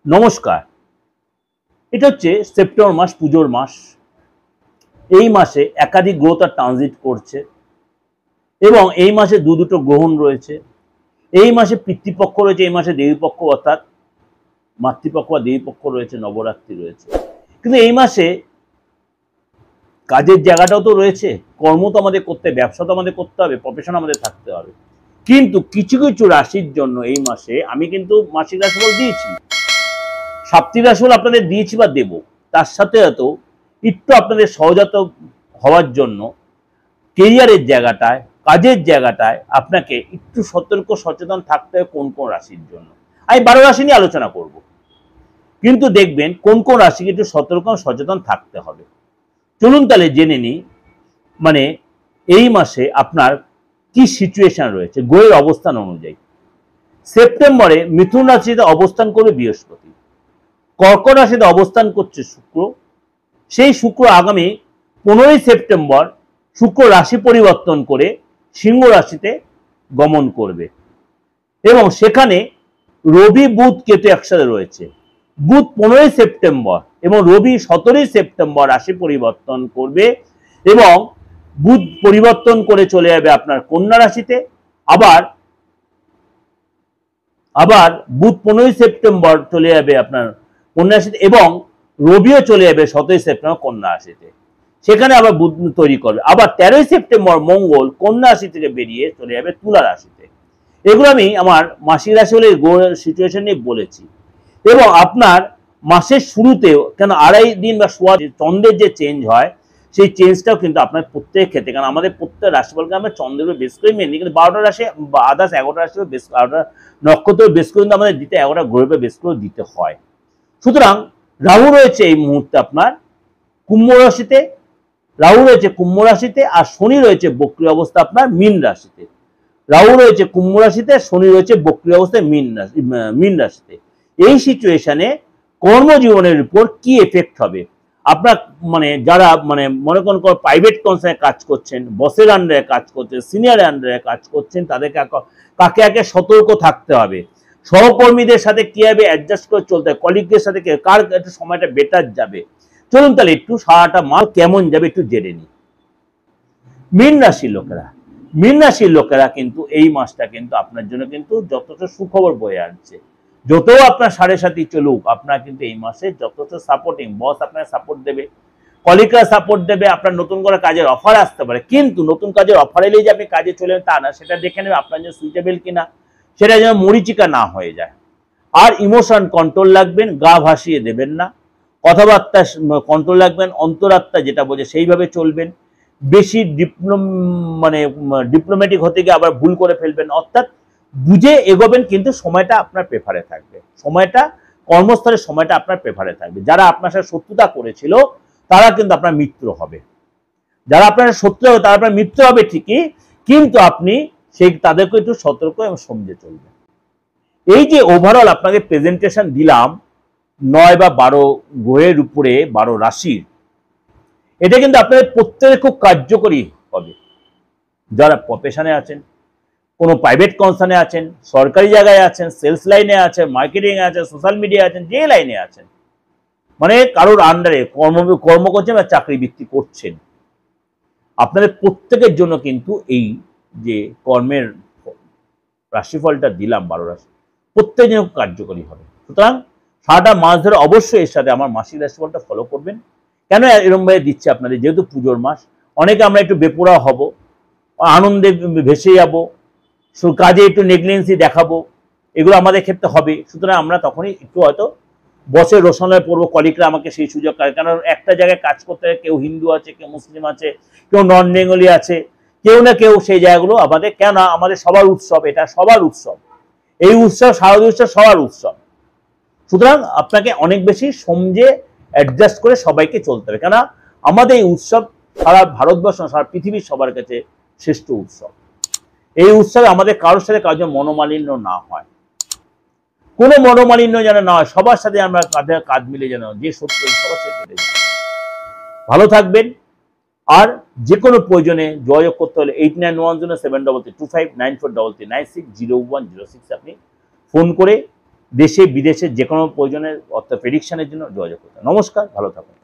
নমস্কার। এটা হচ্ছে সেপ্টেম্বর মাস, পুজোর মাস। এই মাসে একাধিক গ্রহ তার ট্রানজিট করছে এবং এই মাসে দুটো গ্রহণ রয়েছে। এই মাসে পিতৃপক্ষ রয়েছে, এই মাসে দেবীপক্ষ অর্থাৎ মাতৃপক্ষ বা দেবীপক্ষ রয়েছে, নবরাত্রি রয়েছে। কিন্তু এই মাসে কাজের জায়গাটাও তো রয়েছে, কর্ম তো আমাদের করতে হবে, ব্যবসা তো আমাদের করতে হবে, প্রফেশন আমাদের থাকতে হবে। কিন্তু কিছু কিছু রাশির জন্য এই মাসে আমি কিন্তু মাসিক রাশিফল দিয়েছি, সাপ্তাহিক রাশিফল আপনাদের দিয়েছি বা দেব। তার সাথে হয়তো একটু আপনাদের সহজাত হওয়ার জন্য কেরিয়ারের জায়গাটায়, কাজের জায়গাটায় আপনাকে একটু সতর্ক সচেতন থাকতে হবে কোন কোন রাশির জন্য। আমি 12 রাশি নিয়ে আলোচনা করব, কিন্তু দেখবেন কোন কোন রাশিকে একটু সতর্ক সচেতন থাকতে হবে। চলুন তাহলে জেনে নিই, মানে এই মাসে আপনার কি সিচুয়েশন রয়েছে গ্রহের অবস্থান অনুযায়ী। সেপ্টেম্বরে মিথুন রাশিতে অবস্থান করবে বৃহস্পতি, কর্কট রাশিতে অবস্থান করছে শুক্র। সেই শুক্র আগামী 15ই সেপ্টেম্বর শুক্র রাশি পরিবর্তন করে সিংহ রাশিতে গমন করবে এবং সেখানে রবি বুধ কেতু একসাথে রয়েছে। বুধ 15ই সেপ্টেম্বর এবং রবি 17ই সেপ্টেম্বর রাশি পরিবর্তন করবে এবং বুধ পরিবর্তন করে চলে যাবে আপনার কন্যা রাশিতে। আবার বুধ 15ই সেপ্টেম্বর চলে যাবে আপনার কন্যা রাশিতে এবং রবিও চলে যাবে 17ই সেপ্টেম্বর কন্যা রাশিতে। সেখানে আবার বুধ তৈরি করবে। আবার 13ই সেপ্টেম্বর মঙ্গল কন্যা রাশি থেকে বেরিয়ে চলে যাবে তুলা রাশিতে। এগুলো আমি আমার মাসিক রাশি হলে সিচুয়েশন নিয়ে বলেছি। এবং আপনার মাসের শুরুতেও কেন 2.5 দিন বা সোয়া চন্দ্রের যে চেঞ্জ হয়, সেই চেঞ্জটাও কিন্তু আপনার প্রত্যেক ক্ষেত্রে, কারণ আমাদের প্রত্যেক রাশিফলকে আমরা চন্দ্রের উপর বেস করে মেনলি, কিন্তু 12টা রাশি বা আদার্স 11টা রাশি বেস, 12টা নক্ষত্রের বেস করে কিন্তু আমাদের দিতে 11টা গ্রহের বেস করে দিতে হয়। সুতরাং রাহু রয়েছে এই মুহূর্তে আপনার কুম্ভ রাশিতে, রাহু রয়েছে কুম্ভ রাশিতে, আর শনি রয়েছে বক্রী অবস্থা আপনার মীন রাশিতে। রাহু রয়েছে কুম্ভ রাশিতে, শনি রয়েছে বক্রী অবস্থায় মীন রাশিতে। এই সিচুয়েশনে কর্মজীবনের উপর কি এফেক্ট হবে আপনার, মানে যারা মানে মনে করেন প্রাইভেট কনসার্নে কাজ করছেন, বসের আন্ডারে কাজ করছেন, সিনিয়রের আন্ডারে কাজ করছেন, তাদেরকে কাকে আগে সতর্ক থাকতে হবে। সহকর্মীদের সাথে কিভাবে অ্যাডজাস্ট করে চলতে হবে, কলিগদের সাথে কার একটু সময়টা বেটার যাবে। চলুন তাহলে একটু সারাটা মাস কেমন যাবে একটু জেনে নিই। মীন রাশির লোকেরা কিন্তু এই মাসটা কিন্তু আপনার জন্য কিন্তু যথেষ্ট সুখবর বয়ে আনছে। যত আপনার 7.5 চলুক, আপনার কিন্তু এই মাসে যথেষ্ট সাপোর্টিং, বস আপনার সাপোর্ট দেবে, কলিগরা সাপোর্ট দেবে, আপনার নতুন করে কাজের অফার আসতে পারে। কিন্তু নতুন কাজের অফার এলেই যে আপনি কাজে চলে তা না, সেটা দেখে নেবে আপনার জন্য সুইটেবল কিনা, সেটা যেন মরিচিকা না হয়ে যায়। আর ইমোশন কন্ট্রোল রাখবেন, গা ভাসিয়ে দেবেন না, কথাবার্তা কন্ট্রোল রাখবেন, অন্তরাত্মা যেটা বোঝে সেইভাবে চলবেন। বেশি ডিপ্লোম্যাটিক হতে গিয়ে আবার ভুল করে ফেলবেন, অর্থাৎ বুঝে এগোবেন, কিন্তু সময়টা আপনার প্রেফারে থাকবে, সময়টা কর্মস্থলের সময়টা আপনার প্রেফারে থাকবে। যারা আপনার সাথে শত্রুতা করেছিল তারা কিন্তু আপনার মিত্র হবে, যারা আপনার শত্রু হবে তারা আপনার মিত্র হবে ঠিকই, কিন্তু আপনি সেই তাদেরকে একটু সতর্ক এবং সমঝে চলবেন। এই যে ওভারঅল আপনাকে প্রেজেন্টেশন দিলাম 9 বা 12 গ্রহের উপরে 12 রাশির, এটা কিন্তু আপনাদের প্রত্যেকের খুব কার্যকরী হবে। যারা প্রফেশনে আছেন, কোনো প্রাইভেট কনসার্নে আছেন, সরকারি জায়গায় আছেন, সেলস লাইনে আছেন, মার্কেটিং এ আছেন, সোশ্যাল মিডিয়া আছেন, যে লাইনে আছেন, মানে কারোর আন্ডারে কর্ম করছেন বা চাকরি বৃত্তি করছেন, আপনাদের প্রত্যেকের জন্য কিন্তু এই যে কর্মের রাশিফলটা দিলাম 12 রাশি, প্রত্যেক জন্য কার্যকরী হবে। সুতরাং সারাটা মাস ধরে অবশ্যই এর সাথে আমার মাসিক রাশিফলটা ফলো করবেন। কেন এরকম ভাবে দিচ্ছে আপনাদের, যেহেতু পুজোর মাস, অনেকে আমরা একটু বেপরোয়া হব, আনন্দে ভেসে যাব, কাজে একটু নেগলিজেন্সি দেখাবো, এগুলো আমাদের ক্ষেত্রে হবে। সুতরাং আমরা তখনই একটু হয়তো বসের রোশনায় পড়বো, কলিগরা আমাকে সেই সুযোগ করে, কারণ একটা জায়গায় কাজ করতে হয়, কেউ হিন্দু আছে, কেউ মুসলিম আছে, কেউ নন বেঙ্গলি আছে, কেউ না কেউ সেই জায়গাগুলো আমাদের, কেন আমাদের সবার উৎসব, এটা সবার উৎসব, এই উৎসব শারদীয় উৎসব সবার উৎসব। সুতরাং আপনাকে অনেক বেশি সমঝে অ্যাডজাস্ট করে সবাইকে চলতে হবে, কেন আমাদের এই উৎসব সারা ভারতবর্ষ, সারা পৃথিবীর সবার কাছে শ্রেষ্ঠ উৎসব। এই উৎসবে আমাদের কারোর সাথে কারোর মনোমালিন্য না হয়, কোনো মনোমালিন্য যেন না হয়, সবার সাথে আমরা কাঁধে কাঁধ মিলে যেন যে সত্য সবার সাথে কেটে যায়। ভালো থাকবেন। আর যে কোনো প্রয়োজনে যোগাযোগ করতে হলে 891073259433960106 আপনি ফোন করে দেশে বিদেশে যে কোনো প্রয়োজনে অর্থাৎ প্রেডিকশনের জন্য যোগাযোগ করতে। নমস্কার, ভালো থাকুন।